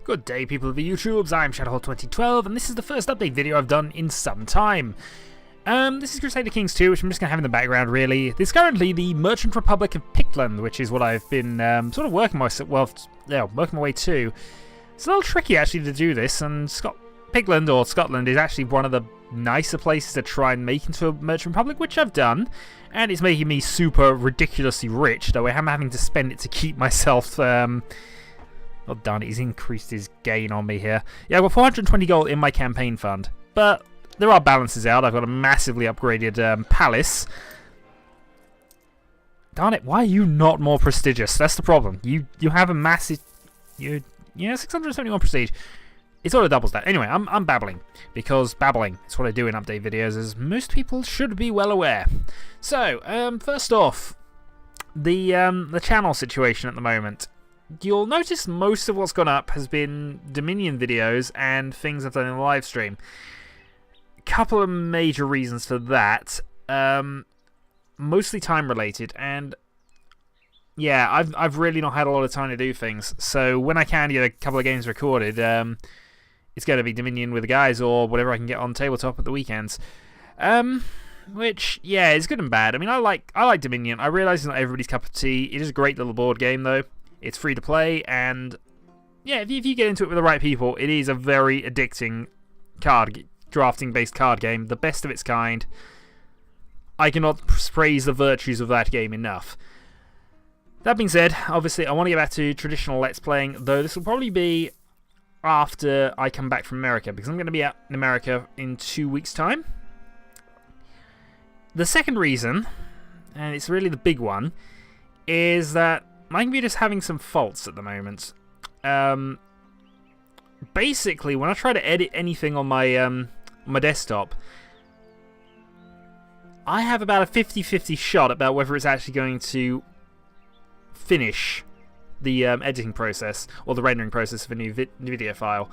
Good day, people of the YouTubes, I'm Shadowhawk 2012, and this is the first update video I've done in some time. This is Crusader Kings 2, which I'm just going to have in the background, really. This is currently the Merchant Republic of Pictland, which is what I've been sort of working my way to. It's a little tricky, actually, to do this, and Pictland, or Scotland, is actually one of the nicer places to try and make into a Merchant Republic, which I've done, and it's making me super ridiculously rich, though I am having to spend it to keep myself... Oh darn it, he's increased his gain on me here. Yeah, I've got 420 gold in my campaign fund, but there are balances out. I've got a massively upgraded palace. Darn it, why are you not more prestigious? That's the problem. You have a massive... Yeah, 671 prestige. It sort of doubles that. Anyway, I'm babbling, because babbling is what I do in update videos, as most people should be well aware. So, first off, the channel situation at the moment. You'll notice most of what's gone up has been Dominion videos and things I've done in the live stream. Couple of major reasons for that. Mostly time related, and yeah, I've really not had a lot of time to do things. So when I can get a couple of games recorded, it's going to be Dominion with the guys or whatever I can get on tabletop at the weekends. Which, yeah, is good and bad. I mean, I like Dominion. I realise it's not everybody's cup of tea. It is a great little board game, though. It's free to play, and yeah, if you get into it with the right people, it is a very addicting drafting-based card game, the best of its kind. I cannot praise the virtues of that game enough. That being said, obviously, I want to get back to traditional Let's Playing, though this will probably be after I come back from America, because I'm going to be out in America in 2 weeks' time. The second reason, and it's really the big one, is that my computer's having some faults at the moment. Basically, when I try to edit anything on my desktop, I have about a 50-50 shot about whether it's actually going to finish the editing process or the rendering process of a new video file.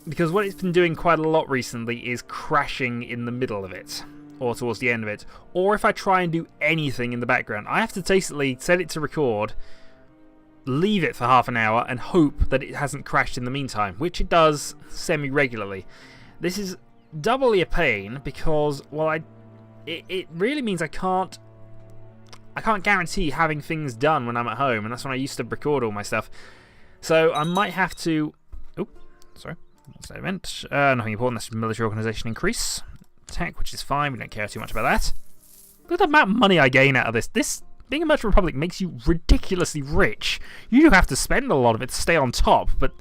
Because what it's been doing quite a lot recently is crashing in the middle of it, or towards the end of it, or if I try and do anything in the background, I have to basically set it to record, leave it for half an hour, and hope that it hasn't crashed in the meantime, which it does semi-regularly. This is doubly a pain because, well, it really means I can't guarantee having things done when I'm at home, and that's when I used to record all my stuff. So I might have to... Oh, sorry, what's that event? Nothing important, that's military organisation increase. Tech, which is fine, we don't care too much about that. Look at the amount of money I gain out of this. This, being a Merchant Republic, makes you ridiculously rich. You do have to spend a lot of it to stay on top, but,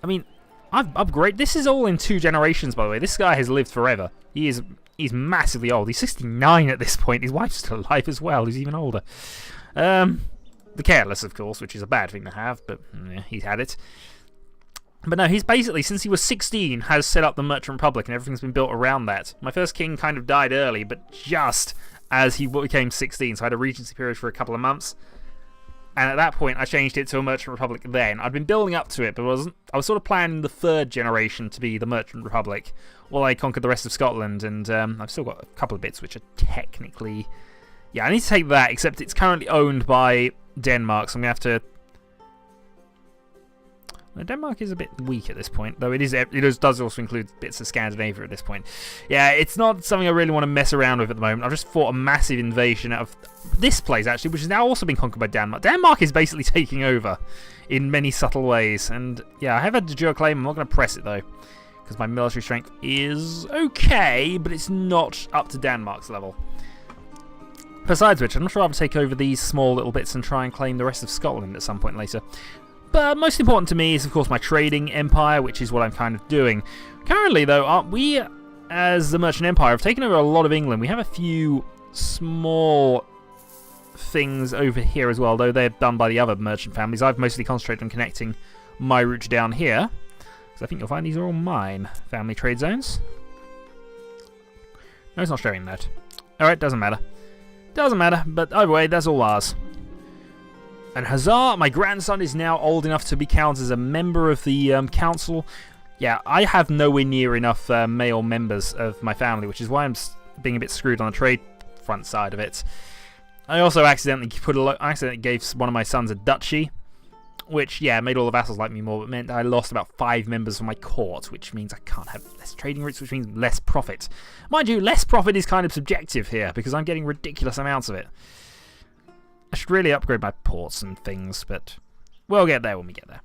I mean, I've upgraded. This is all in 2 generations, by the way. This guy has lived forever. He's massively old. He's 69 at this point. His wife's still alive as well. He's even older. The careless, of course, which is a bad thing to have, but yeah, he's had it. But no, he's basically, since he was 16, has set up the Merchant Republic, and everything's been built around that. My first king kind of died early, but just as he became 16, so I had a regency period for a couple of months. And at that point, I changed it to a Merchant Republic then. I'd been building up to it, but I was sort of planning the 3rd generation to be the Merchant Republic, while I conquered the rest of Scotland, and I've still got a couple of bits which are technically... Yeah, I need to take that, except it's currently owned by Denmark, so I'm going to have to... Denmark is a bit weak at this point, though it does also include bits of Scandinavia at this point. Yeah, it's not something I really want to mess around with at the moment. I've just fought a massive invasion out of this place, actually, which has now also been conquered by Denmark. Denmark is basically taking over in many subtle ways. And yeah, I have had the dual claim. I'm not going to press it, though, because my military strength is okay, but it's not up to Denmark's level. Besides which, I'm not sure I'll take over these small little bits and try and claim the rest of Scotland at some point later. But most important to me is, of course, my trading empire, which is what I'm kind of doing. Currently, though, we, as the Merchant Empire, have taken over a lot of England. We have a few small things over here as well, though they're done by the other merchant families. I've mostly concentrated on connecting my routes down here, because I think you'll find these are all mine family trade zones. No, it's not showing that. Alright, doesn't matter. Doesn't matter, but either way, that's all ours. And huzzah, my grandson is now old enough to be counted as a member of the council. Yeah, I have nowhere near enough male members of my family, which is why I'm being a bit screwed on the trade front side of it. I also accidentally gave one of my sons a duchy, which, yeah, made all the vassals like me more, but meant I lost about 5 members of my court, which means I can't have less trading routes, which means less profit. Mind you, less profit is kind of subjective here, because I'm getting ridiculous amounts of it. I should really upgrade my ports and things, but we'll get there when we get there.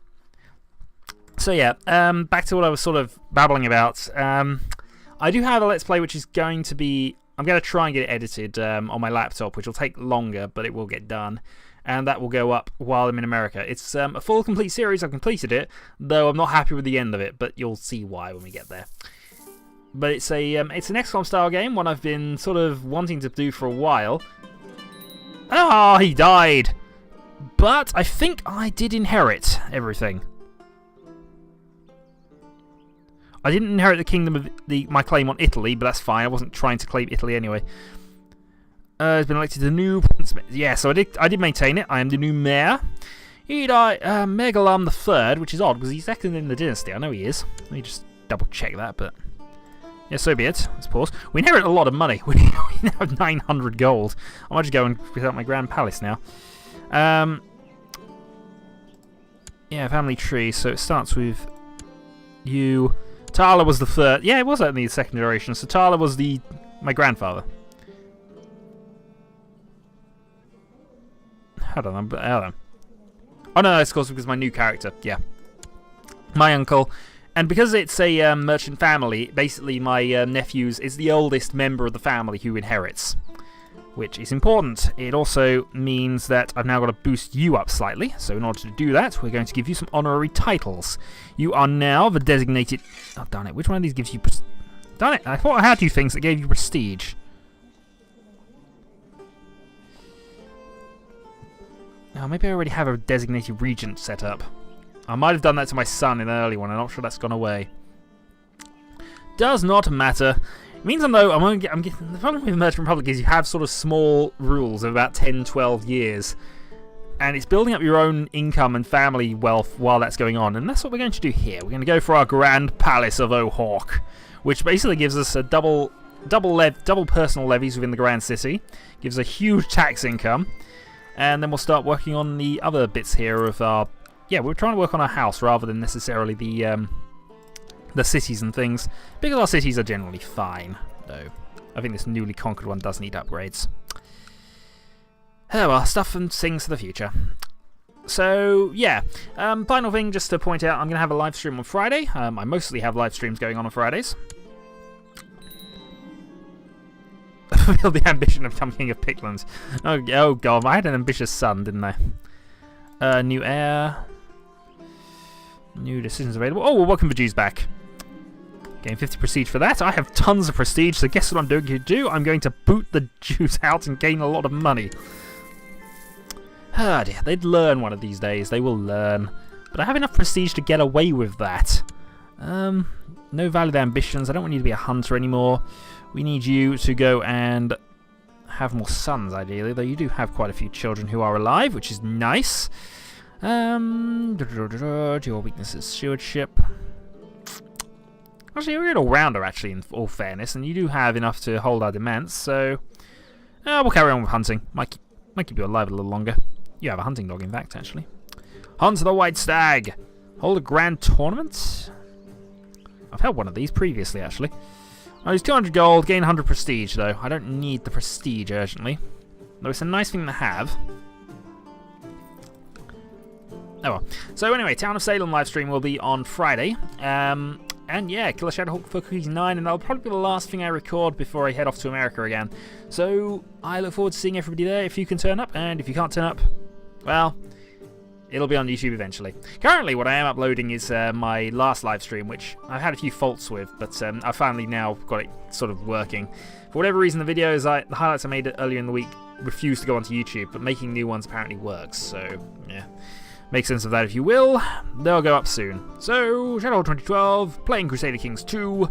So yeah, back to what I was sort of babbling about. I do have a Let's Play which is going to be... I'm going to try and get it edited on my laptop, which will take longer, but it will get done. And that will go up while I'm in America. It's a full, complete series. I've completed it, though I'm not happy with the end of it, but you'll see why when we get there. But it's an XCOM-style game, one I've been sort of wanting to do for a while. Ah, he died! But I think I did inherit everything. I didn't inherit the kingdom of my claim on Italy, but that's fine. I wasn't trying to claim Italy anyway. Has been elected the new prince. Yeah, so I did maintain it. I am the new mayor. He died, Megalam III, which is odd because he's second in the dynasty. I know he is. Let me just double check that, but yeah, so be it. Let's pause. We inherit a lot of money. We now have 900 gold. I might just go and fit out my grand palace now. Yeah, family tree. So it starts with you. Tala was the third. Yeah, it was only the second generation. So Tala was my grandfather. Hold on. Oh no, it's because my new character. Yeah, my uncle, and because it's a merchant family, basically my nephews is the oldest member of the family who inherits, which is important. It also means that I've now got to boost you up slightly. So in order to do that, we're going to give you some honorary titles. You are now the designated. Oh darn it! Which one of these gives you? Darn it! I thought I had 2 things that gave you prestige. Oh, maybe I already have a designated regent set up. I might have done that to my son in an early one. I'm not sure that's gone away. Does not matter. It means I'm getting the problem with Merchant Republic is you have sort of small rules of about 10, 12 years. And it's building up your own income and family wealth while that's going on. And that's what we're going to do here. We're going to go for our Grand Palace of Shadowhawk, which basically gives us a double personal levies within the Grand City. Gives a huge tax income. And then we'll start working on the other bits here of our... Yeah, we're trying to work on our house rather than necessarily the cities and things. Because our cities are generally fine, though. I think this newly conquered one does need upgrades. Oh well, stuff and things for the future. So, yeah. Final thing, just to point out, I'm going to have a live stream on Friday. I mostly have live streams going on Fridays. Fulfill the ambition of becoming king of Pickland. Oh god, I had an ambitious son, didn't I? New heir. New decisions available. Oh, well, welcome the Jews back. Gain 50 prestige for that. I have tons of prestige, so guess what I'm going to do? I'm going to boot the Jews out and gain a lot of money. Ah dear, they'd learn one of these days. They will learn. But I have enough prestige to get away with that. No valid ambitions. I don't want you to be a hunter anymore. We need you to go and have more sons, ideally, though you do have quite a few children who are alive, which is nice. Your weaknesses, stewardship. Actually, you're a good all-rounder, actually, in all fairness, and you do have enough to hold our demands, so we'll carry on with hunting. Might keep you alive a little longer. You have a hunting dog, in fact, actually. Hunt the white stag. Hold a grand tournament. I've held one of these previously, actually. Oh, it's 200 gold, gain 100 prestige, though. I don't need the prestige urgently. Though it's a nice thing to have. Oh well. So anyway, Town of Salem livestream will be on Friday. And yeah, Killer Shadowhawk for Cookies 9, and that'll probably be the last thing I record before I head off to America again. So I look forward to seeing everybody there if you can turn up, and if you can't turn up, well, it'll be on YouTube eventually. Currently, what I am uploading is my last live stream, which I've had a few faults with, but I finally now got it sort of working. For whatever reason, the videos, the highlights I made earlier in the week refused to go onto YouTube, but making new ones apparently works, so yeah. Make sense of that if you will. They'll go up soon. So, Shadowhawk 2012, playing Crusader Kings 2,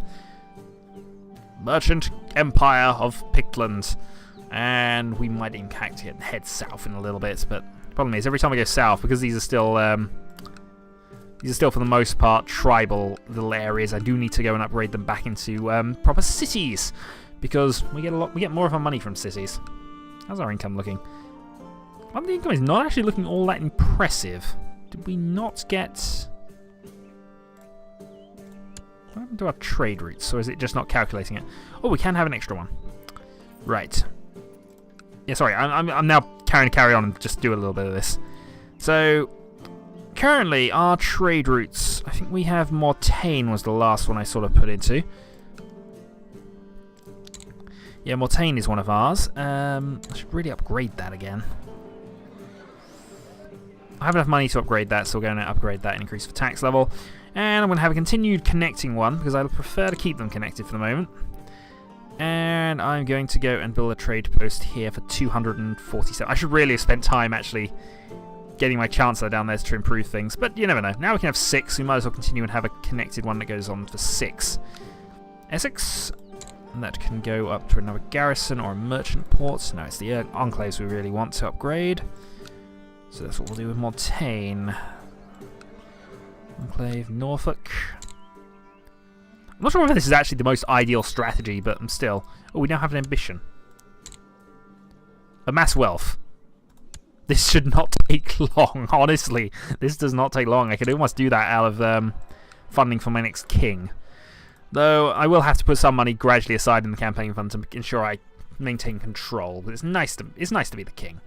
Merchant Empire of Pickland, and we might in fact head south in a little bit, but the problem is every time I go south, because these are still for the most part tribal little areas, I do need to go and upgrade them back into proper cities, because we get more of our money from cities. How's our income looking? Well, the income is not actually looking all that impressive. Did we not get... What happened to our trade routes? Or is it just not calculating it? Oh, we can have an extra one. Right. Yeah, sorry, I'm now carry on and just do a little bit of this. So, currently, our trade routes... I think we have Mortain was the last one I sort of put into. Yeah, Mortain is one of ours. I should really upgrade that again. I have enough money to upgrade that, so we're going to upgrade that and increase the tax level. And I'm going to have a continued connecting one, because I prefer to keep them connected for the moment. And I'm going to go and build a trade post here for 247. I should really have spent time, actually, getting my Chancellor down there to improve things. But you never know. Now we can have 6. We might as well continue and have a connected one that goes on for 6. Essex. And that can go up to another garrison or a merchant port. No, it's the enclaves we really want to upgrade. So that's what we'll do with Mortain. Enclave, Norfolk. I'm not sure whether this is actually the most ideal strategy, but I'm still... Oh, we now have an ambition. Amass wealth. This should not take long, honestly. This does not take long. I could almost do that out of funding for my next king. Though I will have to put some money gradually aside in the campaign fund to ensure I maintain control. But it's nice to be the king.